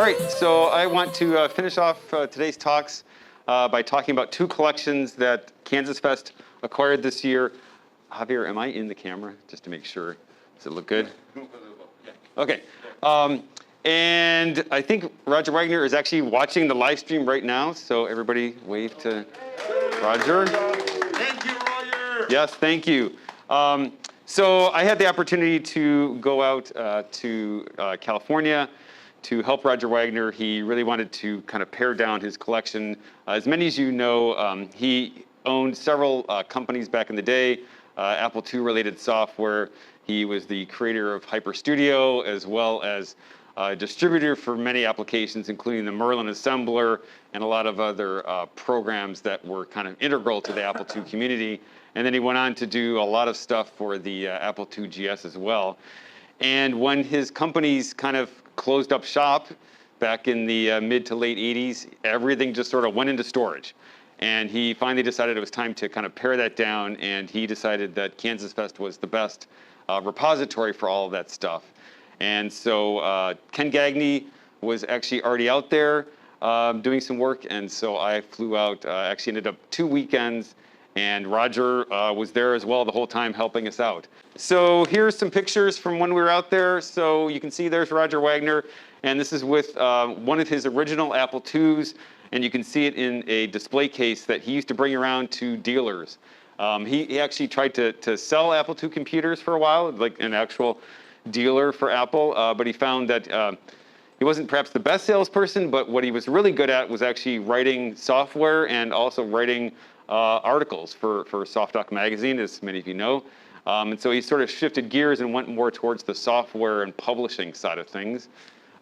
right, so I want to finish off today's talks by talking about two collections that KansasFest acquired this year. Javier, am I in the camera? Just to make sure. Does it look good? Okay. And I think Roger Wagner is actually watching the live stream right now, so everybody wave to Roger. Thank you, Roger. Yes, thank you. So I had the opportunity to go out to California to help Roger Wagner. He really wanted to kind of pare down his collection. As many as you know, he owned several companies back in the day, Apple II related software. He was the creator of Hyper Studio, as well as a distributor for many applications, including the Merlin assembler and a lot of other programs that were kind of integral to the Apple II community. And then he went on to do a lot of stuff for the Apple II GS as well. And when his companies kind of closed up shop back in the mid to late 80s, everything just sort of went into storage. And he finally decided it was time to kind of pare that down, and he decided that KansasFest was the best repository for all of that stuff. And so Ken Gagne was actually already out there doing some work, and so I flew out, actually ended up 2 weekends, and Roger was there as well the whole time helping us out. So here's some pictures from when we were out there. So you can see there's Roger Wagner, and this is with one of his original Apple IIs, and you can see it in a display case that he used to bring around to dealers. He actually tried to sell Apple II computers for a while, like an actual dealer for Apple, but he found that he wasn't perhaps the best salesperson, but what he was really good at was actually writing software and also writing articles for SoftDoc magazine, as many of you know. And so he sort of shifted gears and went more towards the software and publishing side of things.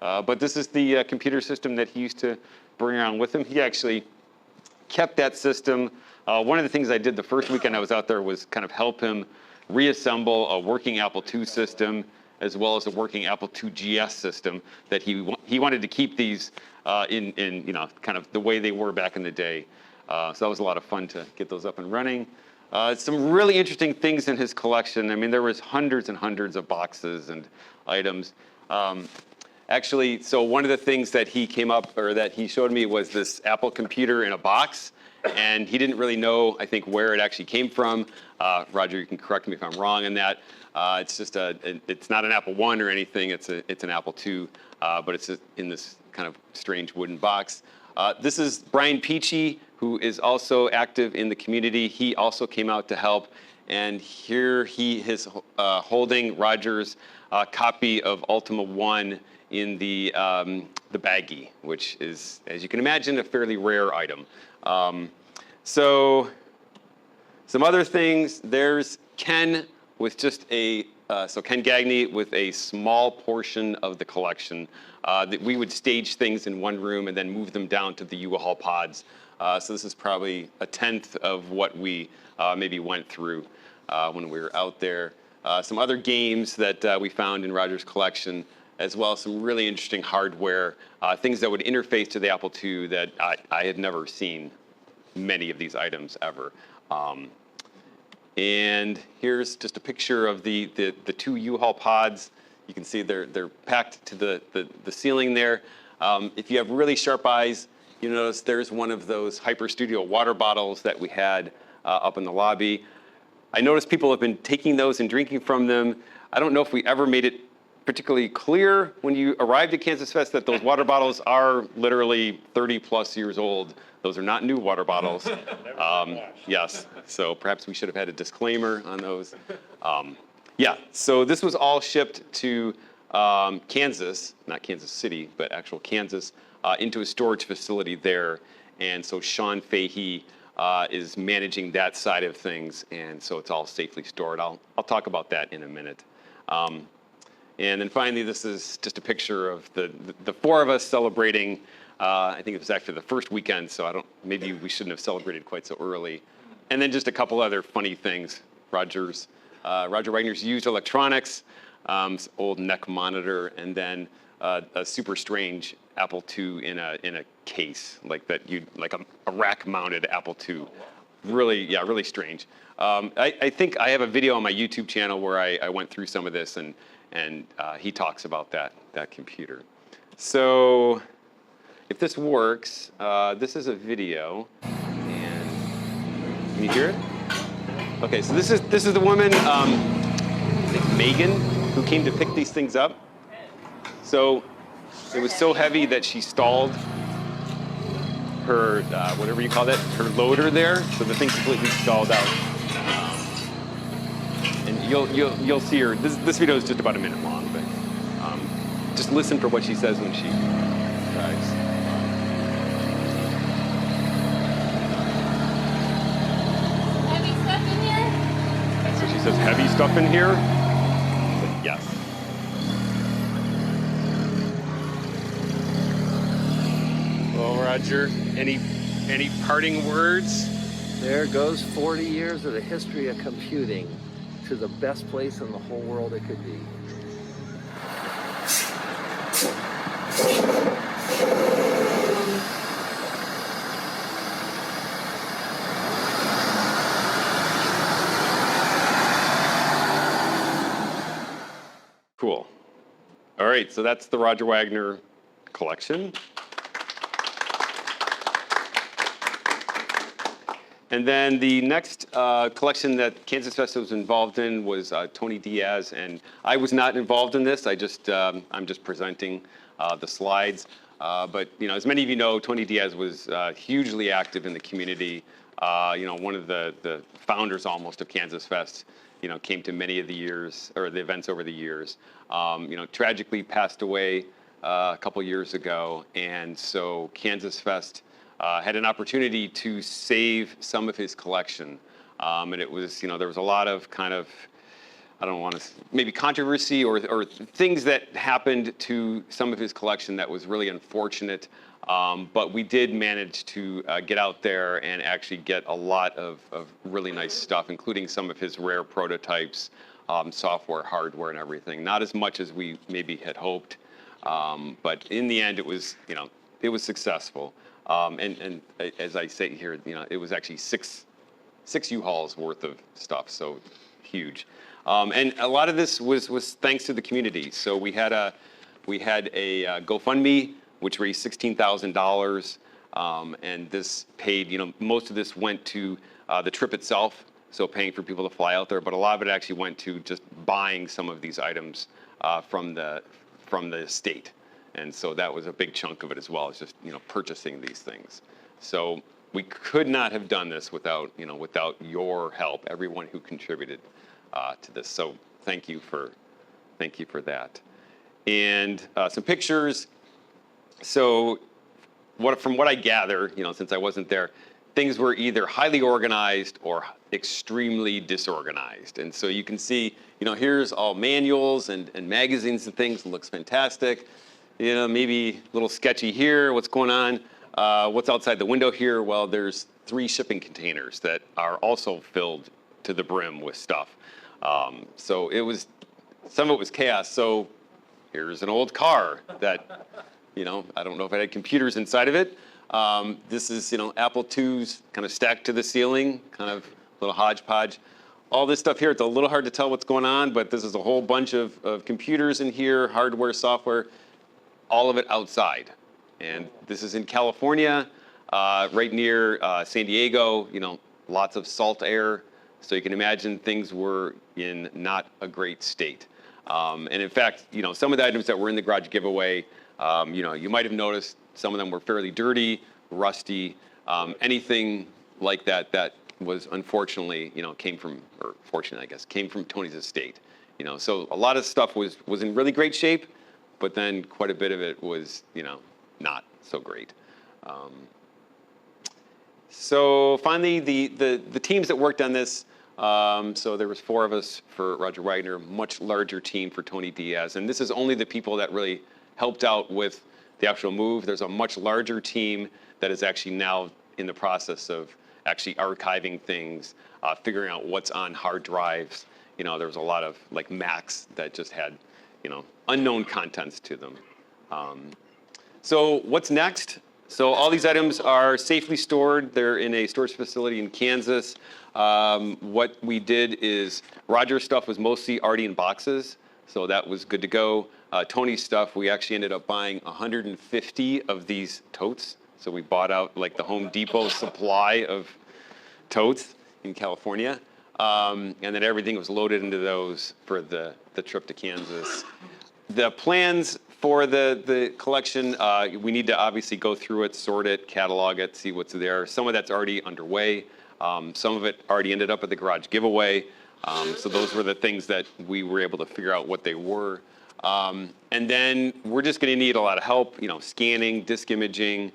But this is the computer system that he used to bring around with him. He actually kept that system. One of the things I did the first weekend I was out there was kind of help him reassemble a working Apple II system, as well as a working Apple II GS system that he wanted to keep these in you know, kind of the way they were back in the day. So that was a lot of fun to get those up and running. Some really interesting things in his collection. I mean, there was hundreds and hundreds of boxes and items. Actually, so one of the things that he came up, or that he showed me, was this Apple computer in a box. And he didn't really know, I think, where it actually came from. Roger, you can correct me if I'm wrong in that. It's just it's not an Apple I or anything. It's an Apple II, but it's in this kind of strange wooden box. This is Brian Peachy, who is also active in the community. He also came out to help, and here he is holding Roger's copy of Ultima One in the baggie, which is, as you can imagine, a fairly rare item. So some other things. There's Ken with just so Ken Gagne with a small portion of the collection. That we would stage things in one room and then move them down to the U-Haul pods. So this is probably a tenth of what we maybe went through when we were out there. Some other games that we found in Roger's collection, as well as some really interesting hardware, things that would interface to the Apple II that I had never seen many of these items ever. And here's just a picture of the two U-Haul pods. You can see they're packed to the ceiling there. If you have really sharp eyes, you notice there's one of those Hyper Studio water bottles that we had up in the lobby. I noticed people have been taking those and drinking from them. I don't know if we ever made it particularly clear when you arrived at KansasFest that those water bottles are literally 30 plus years old. Those are not new water bottles. Yes, so perhaps we should have had a disclaimer on those. Yeah, so this was all shipped to Kansas, not Kansas City, but actual Kansas, into a storage facility there. And so Sean Fahey is managing that side of things, and so it's all safely stored. I'll talk about that in a minute. And then finally, this is just a picture of the four of us celebrating. I think it was actually the first weekend, so maybe we shouldn't have celebrated quite so early. And then just a couple other funny things. Roger Wagner's used electronics, old neck monitor, and then a super strange Apple II in a case, like a rack-mounted Apple II. Really, yeah, really strange. I think I have a video on my YouTube channel where I went through some of this, and he talks about that computer. So if this works, this is a video, and can you hear it? Okay, so this is the woman, I think Megan, who came to pick these things up. So it was so heavy that she stalled her, whatever you call that, her loader there, so the thing completely stalled out. And you'll see her. This video is just about a minute long, but just listen for what she says when she drives. Heavy stuff in here? So she says, heavy stuff in here? But yes. Well, Roger, any parting words? There goes 40 years of the history of computing to the best place in the whole world it could be. Cool. All right, so that's the Roger Wagner collection. And then the next collection that KansasFest was involved in was Tony Diaz, and I was not involved in this. I'm just presenting the slides. But as many of you know, Tony Diaz was hugely active in the community. One of the founders almost of KansasFest. Came to many of the events over the years. Tragically passed away a couple years ago, and so KansasFest had an opportunity to save some of his collection. And it was, there was a lot of kind of, I don't want to, maybe controversy or things that happened to some of his collection that was really unfortunate. But we did manage to get out there and actually get a lot of really nice stuff, including some of his rare prototypes, software, hardware, and everything. Not as much as we maybe had hoped, but in the end, it was successful. And as I say here, it was actually six U-Hauls worth of stuff, so huge. And a lot of this was thanks to the community. So we had a GoFundMe, which raised $16,000, and this paid. Most of this went to the trip itself, so paying for people to fly out there. But a lot of it actually went to just buying some of these items from the state. And so that was a big chunk of it as well, is just purchasing these things. So we could not have done this without your help, everyone who contributed to this. So thank you for that. And some pictures. So from what I gather, since I wasn't there, things were either highly organized or extremely disorganized. And so you can see, here's all manuals and magazines and things. It looks fantastic. Maybe a little sketchy here. What's going on? What's outside the window here? Well, there's 3 shipping containers that are also filled to the brim with stuff. So some of it was chaos. So here's an old car that, I don't know if it had computers inside of it. This is, Apple IIs kind of stacked to the ceiling, kind of a little hodgepodge. All this stuff here, it's a little hard to tell what's going on, but this is a whole bunch of computers in here, hardware, software, all of it outside. And this is in California, right near San Diego, lots of salt air. So you can imagine things were in not a great state. And in fact, some of the items that were in the garage giveaway, you might have noticed some of them were fairly dirty, rusty, anything like that was unfortunately, came from Tony's estate. So a lot of stuff was in really great shape, but then quite a bit of it was, not so great. So finally, the teams that worked on this, so there was 4 of us for Roger Wagner, much larger team for Tony Diaz, and this is only the people that really helped out with the actual move. There's a much larger team that is actually now in the process of actually archiving things, figuring out what's on hard drives. There was a lot of like Macs that just had, unknown contents to them. So what's next? So all these items are safely stored. They're in a storage facility in Kansas. What we did is Roger's stuff was mostly already in boxes, so that was good to go. Tony's stuff, we actually ended up buying 150 of these totes. So we bought out like the Home Depot supply of totes in California. And then everything was loaded into those for the trip to Kansas. The plans for the collection, we need to obviously go through it, sort it, catalog it, see what's there. Some of that's already underway. Some of it already ended up at the garage giveaway. So those were the things that we were able to figure out what they were. And then we're just going to need a lot of help, scanning, disk imaging.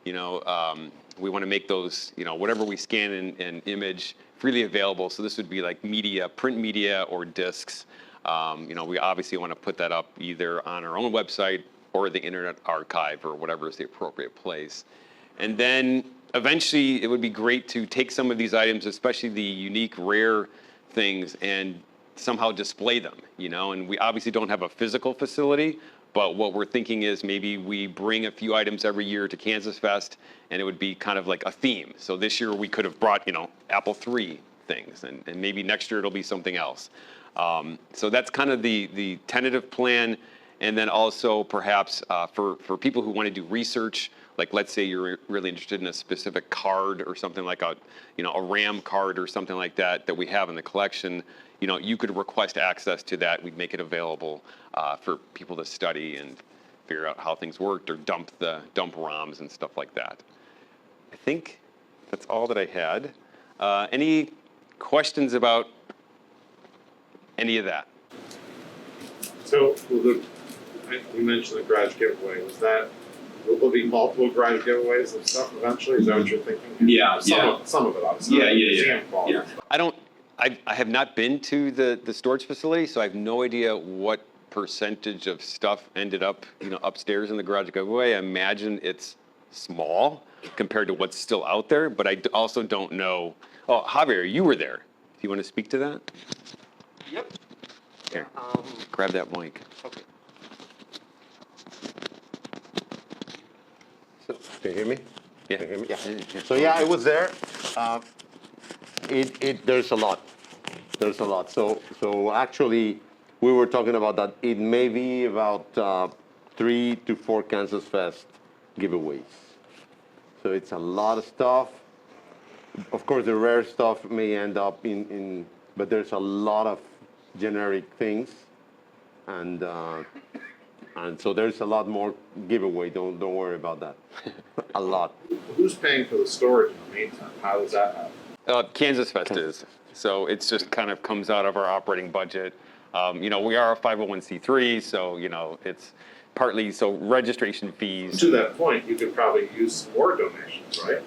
We want to make those, whatever we scan and image freely available. So this would be like media, print media or discs. We obviously want to put that up either on our own website or the Internet Archive or whatever is the appropriate place. And then eventually it would be great to take some of these items, especially the unique, rare things, and somehow display them, and we obviously don't have a physical facility, but what we're thinking is maybe we bring a few items every year to KansasFest, and it would be kind of like a theme. So this year we could have brought, Apple III things, and maybe next year it'll be something else. So that's kind of the tentative plan. And then also perhaps for people who want to do research, like let's say you're really interested in a specific card or something like a RAM card or something like that we have in the collection, you could request access to that. We'd make it available for people to study and figure out how things worked or dump ROMs and stuff like that. I think that's all that I had. Any questions about any of that? So, you mentioned the garage giveaway. Will there be multiple garage giveaways and stuff eventually? Is that what you're thinking? Yeah, Some of it, obviously. Yeah. I have not been to the storage facility, so I have no idea what percentage of stuff ended up, upstairs in the garage giveaway. I imagine it's small compared to what's still out there, but I also don't know. Oh, Javier, you were there. Do you want to speak to that? Yep. Here, grab that mic. Okay. Can you hear me? Yeah. Can you hear me? Yeah. So yeah, I was there. There's a lot. There's a lot. So actually, we were talking about that. It may be about 3 to 4 KansasFest giveaways. So it's a lot of stuff. Of course, the rare stuff may end up in but there's a lot of generic things, and so there's a lot more giveaway. Don't worry about that. A lot. Who's paying for the storage in the meantime? How does that happen? KansasFest is. So it's just kind of comes out of our operating budget. We are a 501c3, so, it's partly, so registration fees. To that point, you could probably use some more donations, right?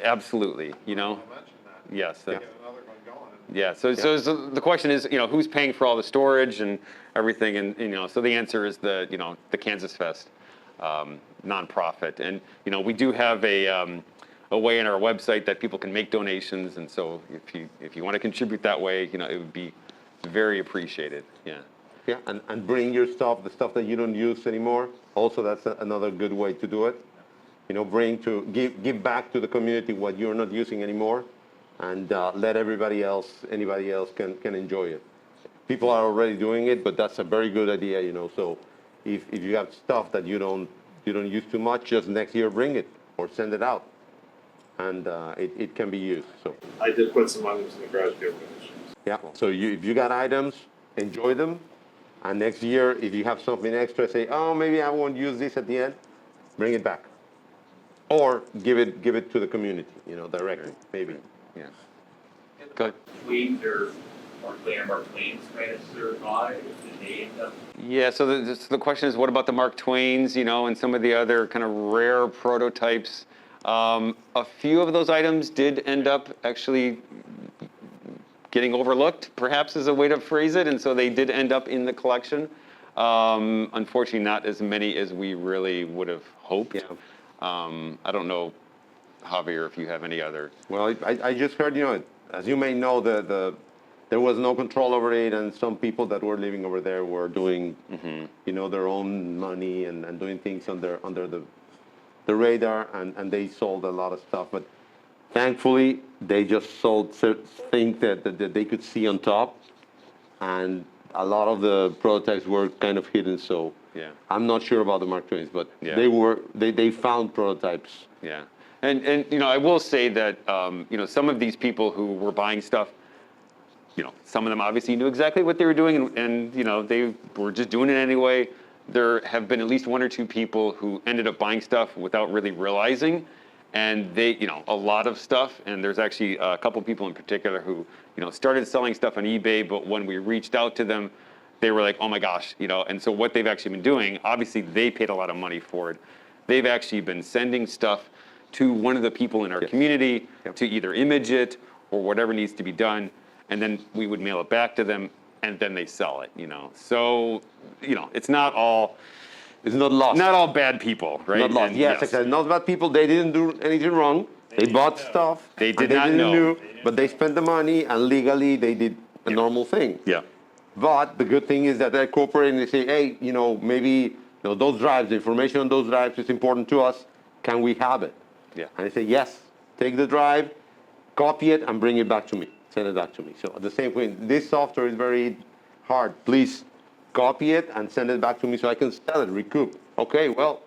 Absolutely, I mentioned that. Yes. Get another one going. Yeah, so the question is, who's paying for all the storage and everything, and so the answer is the KansasFest nonprofit, and we do have a way in our website that people can make donations, and so if you want to contribute that way, it would be very appreciated. Yeah. Yeah, and bring your stuff, the stuff that you don't use anymore. Also, that's another good way to do it. Give back to the community what you're not using anymore, and let anybody else can enjoy it. People are already doing it, but that's a very good idea. So if you have stuff that you don't use too much, just next year bring it or send it out, and it can be used. So I did put some items in the garage giveaway. yeah. So if you got items, enjoy them, and next year if you have something extra, say, oh, maybe I won't use this at the end, bring it back. Or give it to the community, directly, maybe. Yeah. Go ahead. Tweens or Mark Twain's kind of survive? Did they end up? Yeah, so the question is, what about the Mark Twains, and some of the other kind of rare prototypes? A few of those items did end up actually getting overlooked, perhaps is a way to phrase it, and so they did end up in the collection. Unfortunately, not as many as we really would have hoped. Yeah. I don't know, Javier, if you have any other. Well, I just heard, as you may know, there was no control over it, and some people that were living over there were doing, their own money and doing things under the radar, and they sold a lot of stuff. But thankfully, they just sold things that they could see on top, and a lot of the prototypes were kind of hidden, so Yeah. I'm not sure about the Mark IIs, but Yeah. they found prototypes. Yeah, and I will say that some of these people who were buying stuff, some of them obviously knew exactly what they were doing, and they were just doing it anyway. There have been at least one or two people who ended up buying stuff without really realizing, and they, a lot of stuff. And there's actually a couple people in particular who, started selling stuff on eBay, but when we reached out to them, they were like, oh my gosh, And so what they've actually been doing, obviously they paid a lot of money for it. They've actually been sending stuff to one of the people in our community to either image it or whatever needs to be done, and then we would mail it back to them, and then they sell it. So it's not all Not lost. bad people, right? Not lost. And Yes, exactly. Not bad people. They didn't do anything wrong. They bought stuff. They and did not didn't know. know, but they spent the money, and legally they did a normal thing. Yeah. But the good thing is that they cooperate and they say, hey, maybe those drives, the information on those drives is important to us. Can we have it? Yeah. And I say, yes, take the drive, copy it, and bring it back to me. Send it back to me. So at the same point, this software is very hard. Please copy it and send it back to me so I can sell it, recoup. Okay, well,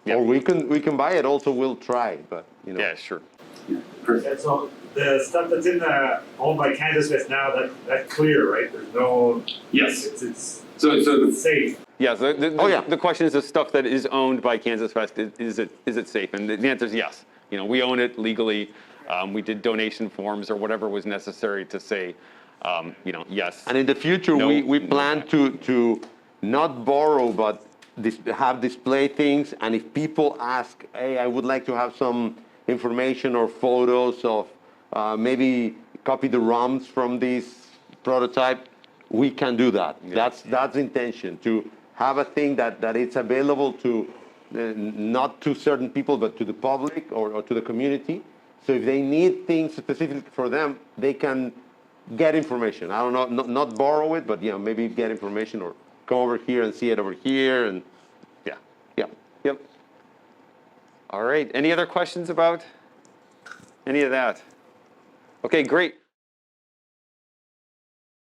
or we can buy it. Also, we'll try, but Yeah, sure. And so the stuff that's in the owned by KansasFest now, that's clear, right? There's no. Yes. It's So safe. yeah, Oh, yeah. The question is the stuff that is owned by KansasFest, is it safe? And the answer is yes. We own it legally. We did donation forms or whatever was necessary to say, yes. And in the future, No. we plan to not borrow, but have display things. And if people ask, hey, I would like to have some information or photos of maybe copy the ROMs from this prototype, we can do that. Yeah. That's the intention, to have a thing that it's available to not to certain people, but to the public or to the community. So if they need things specific for them, they can get information. I don't know, not borrow it, but maybe get information or come over here and see it over here. And Yeah. yeah. Yep. All right. Any other questions about any of that? Okay, great.